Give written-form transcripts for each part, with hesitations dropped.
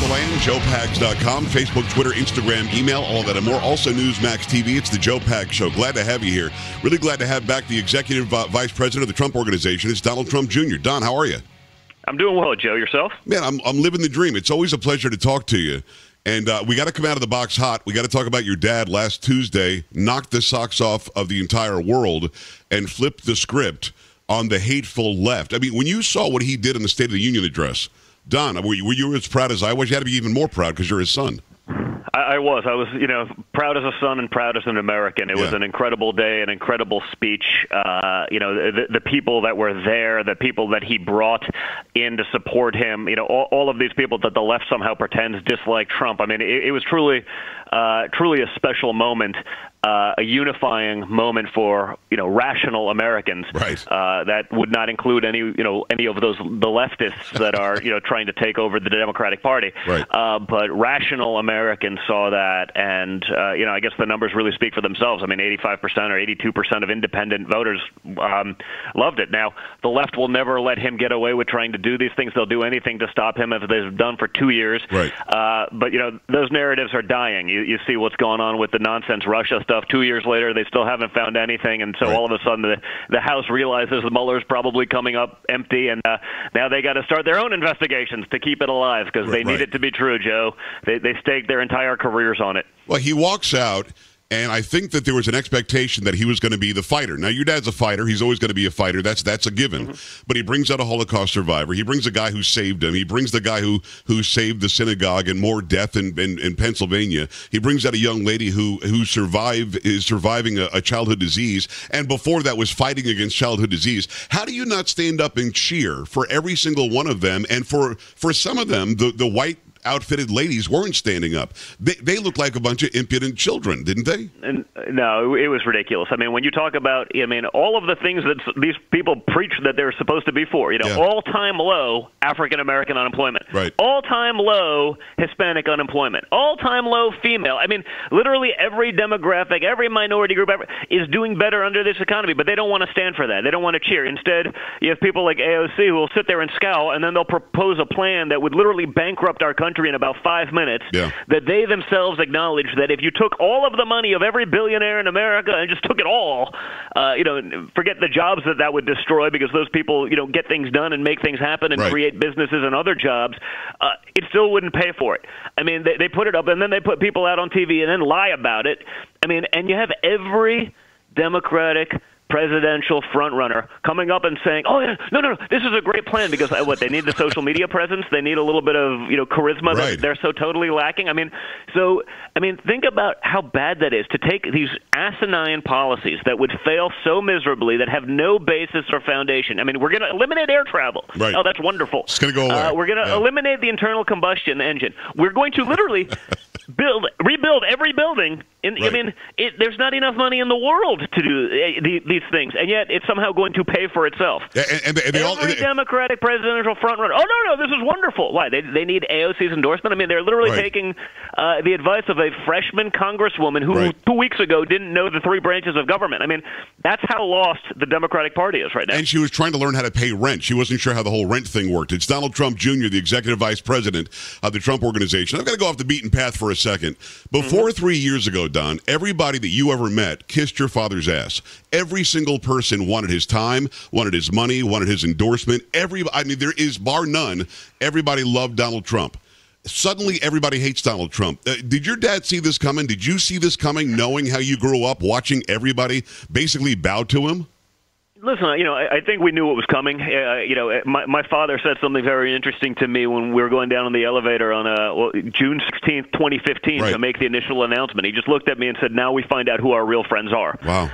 the land, joepags.com, Facebook, Twitter, Instagram, email, all that and more. Also Newsmax TV. It's the Joe Pags Show. Glad to have you here. Really glad to have back the Executive Vice President of the Trump Organization. It's Donald Trump Jr. Don, how are you? I'm doing well, Joe. Yourself? Man, I'm living the dream. It's always a pleasure to talk to you. And we got to come out of the box hot. We got to talk about your dad last Tuesday, knocked the socks off of the entire world and flipped the script on the hateful left. I mean, when you saw what he did in the State of the Union address, Don, were you as proud as I was? You had to be even more proud because you're his son. I was, proud as a son and proud as an American. It was an incredible day, an incredible speech. The people that were there, the people that he brought in to support him, all of these people that the left somehow pretends dislike Trump. I mean, it was truly a special moment. A unifying moment for rational Americans, right. That would not include any of the leftists that are trying to take over the Democratic Party. Right. But rational Americans saw that, and I guess the numbers really speak for themselves. I mean, 85% or 82% of independent voters loved it. Now, the left will never let him get away with trying to do these things. They'll do anything to stop him, as they've done for 2 years. Right. But those narratives are dying. You see what's going on with the nonsense Russia stuff. 2 years later, they still haven't found anything, and so all of a sudden the House realizes the Mueller's probably coming up empty, and now they got to start their own investigations to keep it alive because they need it to be true, Joe. They staked their entire careers on it. Well, he walks out, and I think that there was an expectation that he was going to be the fighter. Now, your dad's a fighter. He's always going to be a fighter. That's a given. Mm-hmm. But he brings out a Holocaust survivor. He brings a guy who saved him. He brings the guy who saved the synagogue and more death in Pennsylvania. He brings out a young lady who is surviving a childhood disease, and before that was fighting against childhood disease. How do you not stand up and cheer for every single one of them? And for some of them, the white outfitted ladies weren't standing up. They looked like a bunch of impudent children, didn't they? No, it was ridiculous. I mean, when you talk about, all of the things that these people preach that they're supposed to be for, all-time low African-American unemployment, right. All-time low Hispanic unemployment, all-time low female. I mean, literally every demographic, every minority group is doing better under this economy, but they don't want to stand for that. They don't want to cheer. Instead, you have people like AOC who will sit there and scowl, and then they'll propose a plan that would literally bankrupt our country in about 5 minutes, that they themselves acknowledge that if you took all of the money of every billionaire in America and just took it all, forget the jobs that would destroy, because those people, get things done and make things happen and create businesses and other jobs, it still wouldn't pay for it. I mean, they put it up, and then they put people out on TV and then lie about it. I mean, and you have every Democratic presidential frontrunner coming up and saying, "Oh, no, this is a great plan," because they need the social media presence, they need a little bit of charisma that they're so totally lacking. I mean, think about how bad that is to take these asinine policies that would fail so miserably, that have no basis or foundation. I mean, we're going to eliminate air travel. Right. Oh, that's wonderful. It's going to go away. We're going to eliminate the internal combustion engine. We're going to literally rebuild every building. I mean, there's not enough money in the world to do these things, and yet it's somehow going to pay for itself. Every Democratic presidential frontrunner, oh, no, this is wonderful. Why? They need AOC's endorsement? I mean, they're literally taking the advice of a freshman congresswoman who 2 weeks ago didn't know the three branches of government. I mean, that's how lost the Democratic Party is right now. And she was trying to learn how to pay rent. She wasn't sure how the whole rent thing worked. It's Donald Trump Jr., the Executive Vice President of the Trump Organization. I've got to go off the beaten path for a second. Before 3 years ago, Don, everybody that you ever met kissed your father's ass. Every single person wanted his time, wanted his money, wanted his endorsement. There is, bar none, everybody loved Donald Trump. Suddenly, everybody hates Donald Trump. Did your dad see this coming? Did you see this coming, knowing how you grew up, watching everybody basically bow to him? Listen, I think we knew what was coming. My father said something very interesting to me when we were going down in the elevator on June 16th, 2015, to make the initial announcement. He just looked at me and said, "Now we find out who our real friends are." Wow.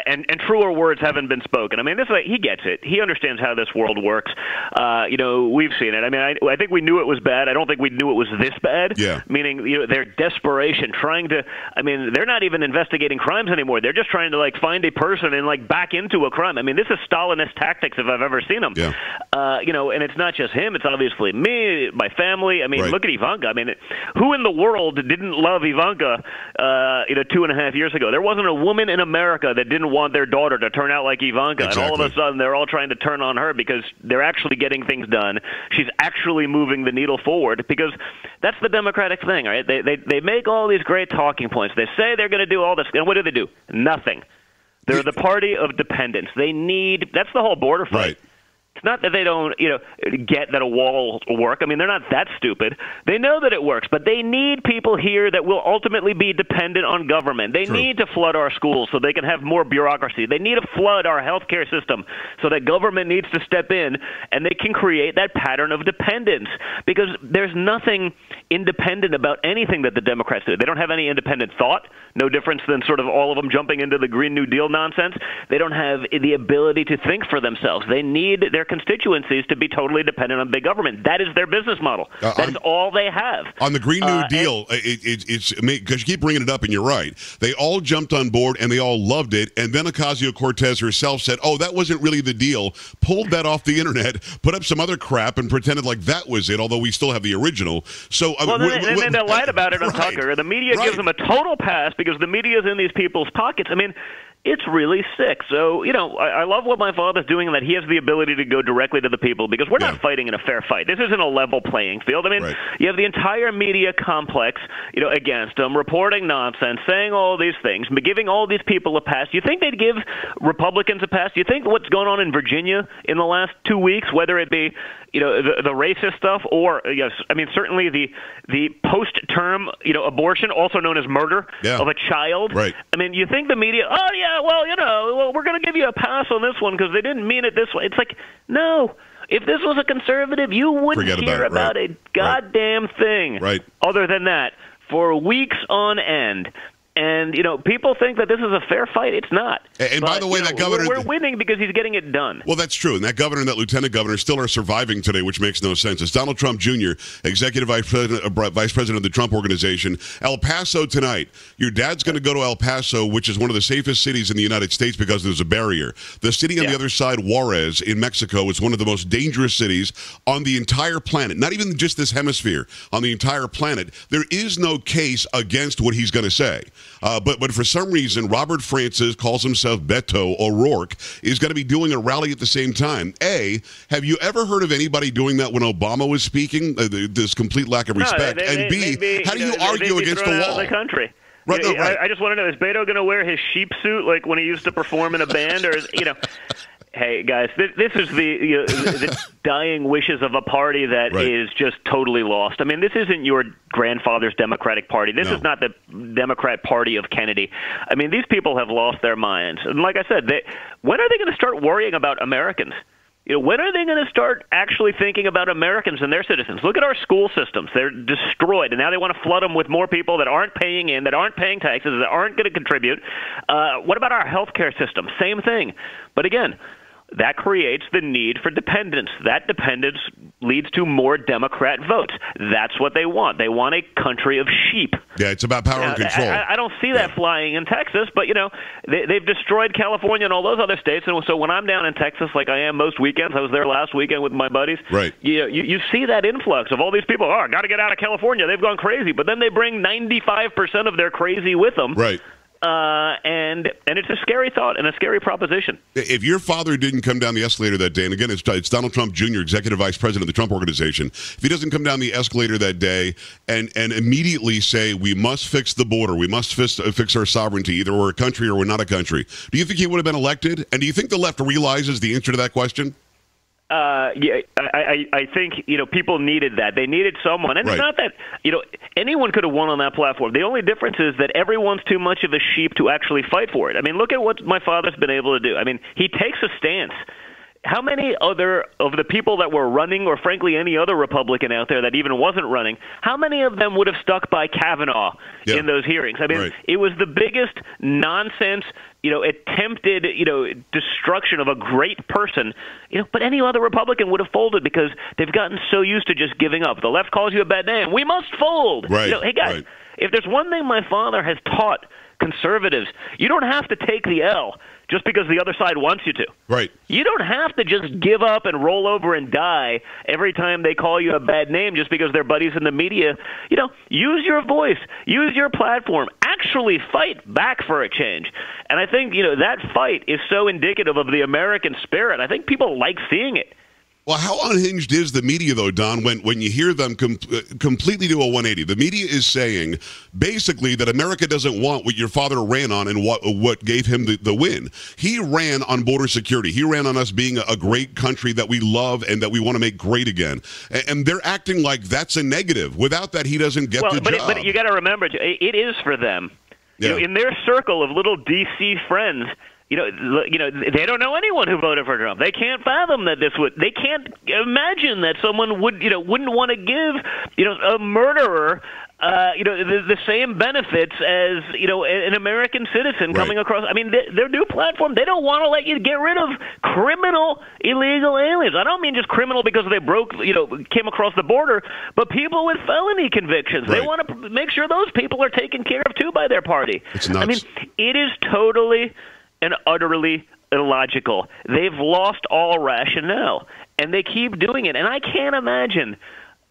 And truer words haven't been spoken. I mean, he gets it. He understands how this world works. We've seen it. I mean, I think we knew it was bad. I don't think we knew it was this bad. Yeah. Meaning, their desperation, trying to. I mean, they're not even investigating crimes anymore. They're just trying to find a person and back into a crime. I mean, this is Stalinist tactics if I've ever seen them. Yeah. And it's not just him. It's obviously me, my family. I mean, look at Ivanka. I mean, who in the world didn't love Ivanka, 2.5 years ago? There wasn't a woman in America that that didn't want their daughter to turn out like Ivanka, Exactly. and all of a sudden they're all trying to turn on her because they're actually getting things done. She's actually moving the needle forward, because that's the Democratic thing, right? They make all these great talking points. They say they're going to do all this, and what do? Nothing. They're the party of dependence. That's the whole border fight. Right. It's not that they don't, get that a wall will work. I mean, they're not that stupid. They know that it works, but they need people here that will ultimately be dependent on government. They need to flood our schools so they can have more bureaucracy. They need to flood our healthcare system so that government needs to step in and they can create that pattern of dependence, because there's nothing independent about anything that the Democrats do. They don't have any independent thought, no difference than sort of all of them jumping into the Green New Deal nonsense. They don't have the ability to think for themselves. They need their constituencies to be totally dependent on big government. That is their business model. That is all they have. On the Green New Deal, it's because you keep bringing it up, and you're right. They all jumped on board, and they all loved it, and then Ocasio-Cortez herself said, oh, that wasn't really the deal, pulled that off the internet, put up some other crap, and pretended like that was it, although we still have the original. So, then they lied about it on Tucker. The media gives them a total pass because the media is in these people's pockets. I mean, it's really sick. So, I love what my father's doing, and that he has the ability to go directly to the people, because we're not fighting in a fair fight. This isn't a level playing field. I mean, you have the entire media complex, against them, reporting nonsense, saying all these things, giving all these people a pass. You think they'd give Republicans a pass? You think what's going on in Virginia in the last 2 weeks, whether it be, the racist stuff, or certainly the post-term, abortion, also known as murder of a child. Right. I mean, you think the media, we're going to give you a pass on this one because they didn't mean it this way. It's like, no. If this was a conservative, you wouldn't hear about a goddamn thing other than that for weeks on end. And, people think that this is a fair fight. It's not. And by the way, that governor... We're winning because he's getting it done. Well, that's true. And that governor and that lieutenant governor still are surviving today, which makes no sense. It's Donald Trump Jr., Executive Vice President of the Trump Organization. El Paso tonight. Your dad's going to go to El Paso, which is one of the safest cities in the United States because there's a barrier. The city on the other side, Juarez, in Mexico, is one of the most dangerous cities on the entire planet. Not even just this hemisphere. On the entire planet. There is no case against what he's going to say. But for some reason, Robert Francis calls himself Beto O'Rourke, is going to be doing a rally at the same time. A, have you ever heard of anybody doing that when Obama was speaking? This complete lack of respect. And B, how do you argue against the wall? The country. Right, no, right. I just want to know, is Beto going to wear his sheep suit like when he used to perform in a band? Or, hey, guys, this is the dying wishes of a party that is just totally lost. I mean, this isn't your grandfather's Democratic Party. This is not the Democrat Party of Kennedy. I mean, these people have lost their minds. And like I said, when are they going to start worrying about Americans? When are they going to start actually thinking about Americans and their citizens? Look at our school systems. They're destroyed, and now they want to flood them with more people that aren't paying in, that aren't paying taxes, that aren't going to contribute. What about our healthcare system? Same thing. But again, that creates the need for dependence. That dependence leads to more Democrat votes. That's what they want. They want a country of sheep. Yeah, it's about power and control. I don't see that flying in Texas, but, they've destroyed California and all those other states. And so when I'm down in Texas, like I am most weekends, I was there last weekend with my buddies. Right. You see that influx of all these people. Oh, I got to get out of California. They've gone crazy. But then they bring 95% of their crazy with them. Right. And it's a scary thought and a scary proposition. If your father didn't come down the escalator that day, and again, it's Donald Trump Jr., Executive Vice President of the Trump Organization, if he doesn't come down the escalator that day and immediately say, we must fix the border, we must fix our sovereignty, either we're a country or we're not a country, do you think he would have been elected? And do you think the left realizes the answer to that question? I think, people needed that. They needed someone. And it's not that, anyone could have won on that platform. The only difference is that everyone's too much of a sheep to actually fight for it. I mean, look at what my father's been able to do. I mean, he takes a stance. How many other of the people that were running, or frankly any other Republican out there that even wasn't running, how many of them would have stuck by Kavanaugh in those hearings? I mean, it was the biggest nonsense, attempted, destruction of a great person, but any other Republican would have folded because they've gotten so used to just giving up. The left calls you a bad name. We must fold. Right. Hey, guys, if there's one thing my father has taught conservatives, you don't have to take the L just because the other side wants you to. Right. You don't have to just give up and roll over and die every time they call you a bad name just because they're buddies in the media. Use your voice, use your platform, actually fight back for a change. And I think, that fight is so indicative of the American spirit. I think people like seeing it. Well, how unhinged is the media, though, Don, when you hear them completely do a 180? The media is saying, basically, that America doesn't want what your father ran on and what gave him the win. He ran on border security. He ran on us being a great country that we love and that we want to make great again. And they're acting like that's a negative. Without that, he doesn't get the job. But you got to remember, it is for them. Yeah. In their circle of little D.C. friends, they don't know anyone who voted for Trump. They can't fathom that they can't imagine that someone wouldn't want to give, a murderer, the same benefits as, an American citizen coming across. I mean, their new platform, they don't want to let you get rid of criminal illegal aliens. I don't mean just criminal because they came across the border, but people with felony convictions. Right. They want to make sure those people are taken care of too by their party. It's nuts. I mean, it is totally and utterly illogical. They've lost all rationale, and they keep doing it. And I can't imagine,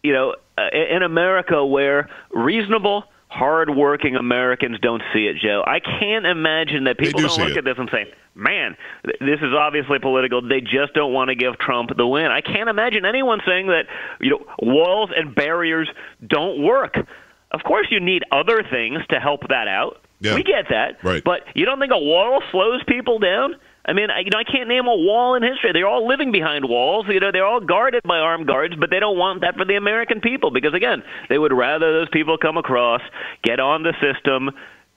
in America where reasonable, hard-working Americans don't see it, Joe. I can't imagine that people don't look at this and say, man, this is obviously political. They just don't want to give Trump the win. I can't imagine anyone saying that, walls and barriers don't work. Of course, you need other things to help that out. Yeah. We get that, right. But you don't think a wall slows people down? I mean, I can't name a wall in history. They're all living behind walls. They're all guarded by armed guards, but they don't want that for the American people because, again, they would rather those people come across, get on the system,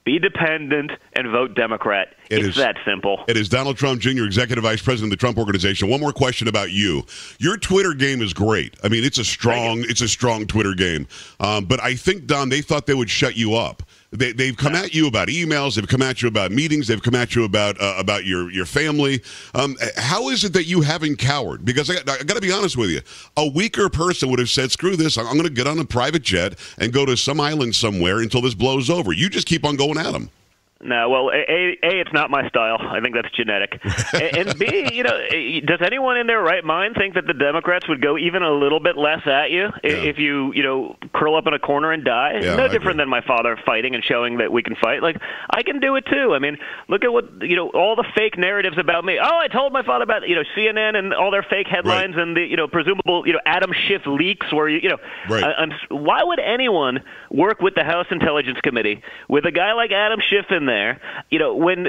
be dependent, and vote Democrat. It's that simple. It is Donald Trump Jr., Executive Vice President of the Trump Organization. One more question about you. Your Twitter game is great. I mean, it's a strong Twitter game. But I think, Don, they thought they would shut you up. They've come at you about emails. They've come at you about meetings. They've come at you about your family. How is it that you haven't cowered? Because I got to be honest with you. A weaker person would have said, screw this. I'm going to get on a private jet and go to some island somewhere until this blows over. You just keep on going at them. No, well, A, it's not my style. I think that's genetic. And B, does anyone in their right mind think that the Democrats would go even a little bit less at you if you, curl up in a corner and die? Yeah, no different than my father fighting and showing that we can fight. Like, I can do it too. I mean, look at what, all the fake narratives about me. Oh, I told my father about, CNN and all their fake headlines and the, presumable, Adam Schiff leaks where, Right. Why would anyone work with the House Intelligence Committee with a guy like Adam Schiff in there, when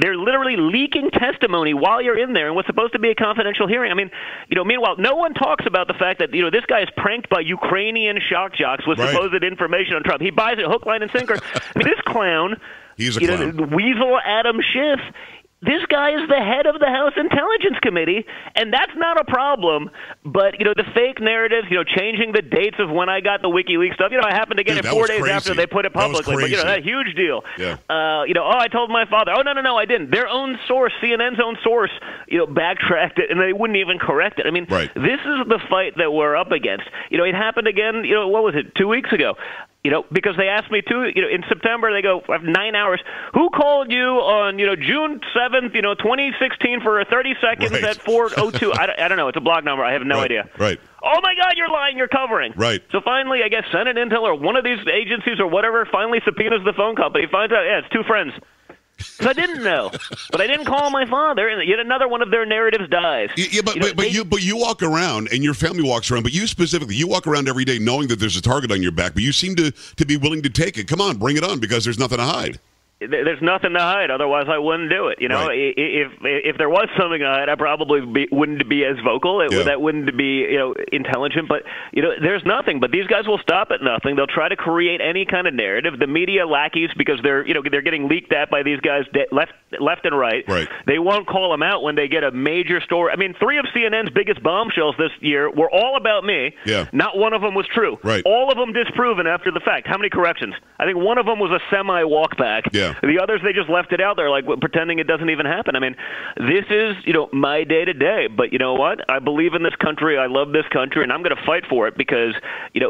they're literally leaking testimony while you're in there and what's supposed to be a confidential hearing? I mean, meanwhile, no one talks about the fact that, this guy is pranked by Ukrainian shock jocks with supposed information on Trump. He buys it hook, line, and sinker. I mean, this clown, he's a clown. Weasel Adam Schiff, this guy is the head of the House Intelligence Committee, and that's not a problem. But, the fake narratives, changing the dates of when I got the WikiLeaks stuff, I happened to get it 4 days after they put it publicly. But, that huge deal. Yeah. I told my father. Oh, no, I didn't. Their own source, CNN's own source, backtracked it, and they wouldn't even correct it. I mean, This is the fight that we're up against. It happened again, what was it, 2 weeks ago? Because they asked me to, in September, they go, I have 9 hours. Who called you on, June 7th, 2016 for 30 seconds at 4:02? I don't know. It's a blog number. I have no idea. Right. Oh, my God, you're lying. You're covering. Right. So finally, I guess Senate Intel or one of these agencies or whatever finally subpoenas the phone company. Finds out, it's two friends. Because I didn't know, but I didn't call my father, and yet another one of their narratives dies. Yeah, but you walk around, and your family walks around, but you specifically, you walk around every day knowing that there's a target on your back, but you seem to be willing to take it. Come on, bring it on, because there's nothing to hide. There's nothing to hide. Otherwise, I wouldn't do it. Right. If there was something to hide, I probably wouldn't be as vocal. That wouldn't be intelligent. But there's nothing. But these guys will stop at nothing. They'll try to create any kind of narrative. The media lackeys, because they're getting leaked at by these guys left and right. Right. They won't call them out when they get a major story. I mean, 3 of CNN's biggest bombshells this year were all about me. Yeah. Not one of them was true. Right. All of them disproven after the fact. How many corrections? I think one of them was a semi-walk back. Yeah. The others, they just left it out there, like pretending it doesn't even happen. I mean, this is, my day-to-day. But you know what? I believe in this country. I love this country, and I'm going to fight for it because,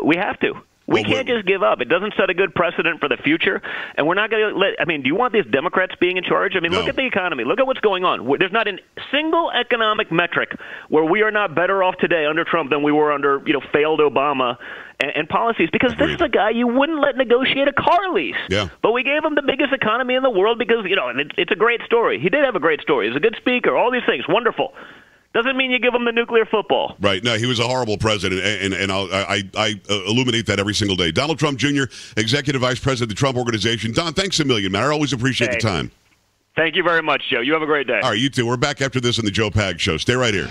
we have to. We can't just give up. It doesn't set a good precedent for the future, and we're not going to let. I mean, do you want these Democrats being in charge? I mean, look at the economy. Look at what's going on. There's not a single economic metric where we are not better off today under Trump than we were under, failed Obama and policies, because this is a guy you wouldn't let negotiate a car lease. Yeah. But we gave him the biggest economy in the world because, it's a great story. He did have a great story. He's a good speaker. All these things. Wonderful. Doesn't mean you give him the nuclear football. Right. No, he was a horrible president, and I illuminate that every single day. Donald Trump Jr., Executive Vice President of the Trump Organization. Don, thanks a million, man. I always appreciate the time. Thank you very much, Joe. You have a great day. All right, you too. We're back after this on the Joe Pag Show. Stay right here.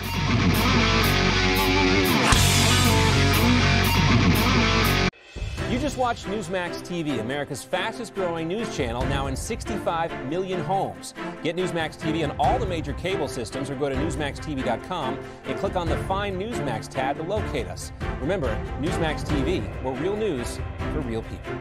You just watched Newsmax TV, America's fastest-growing news channel, now in 65 million homes. Get Newsmax TV on all the major cable systems, or go to NewsmaxTV.com and click on the Find Newsmax tab to locate us. Remember, Newsmax TV, more real news for real people.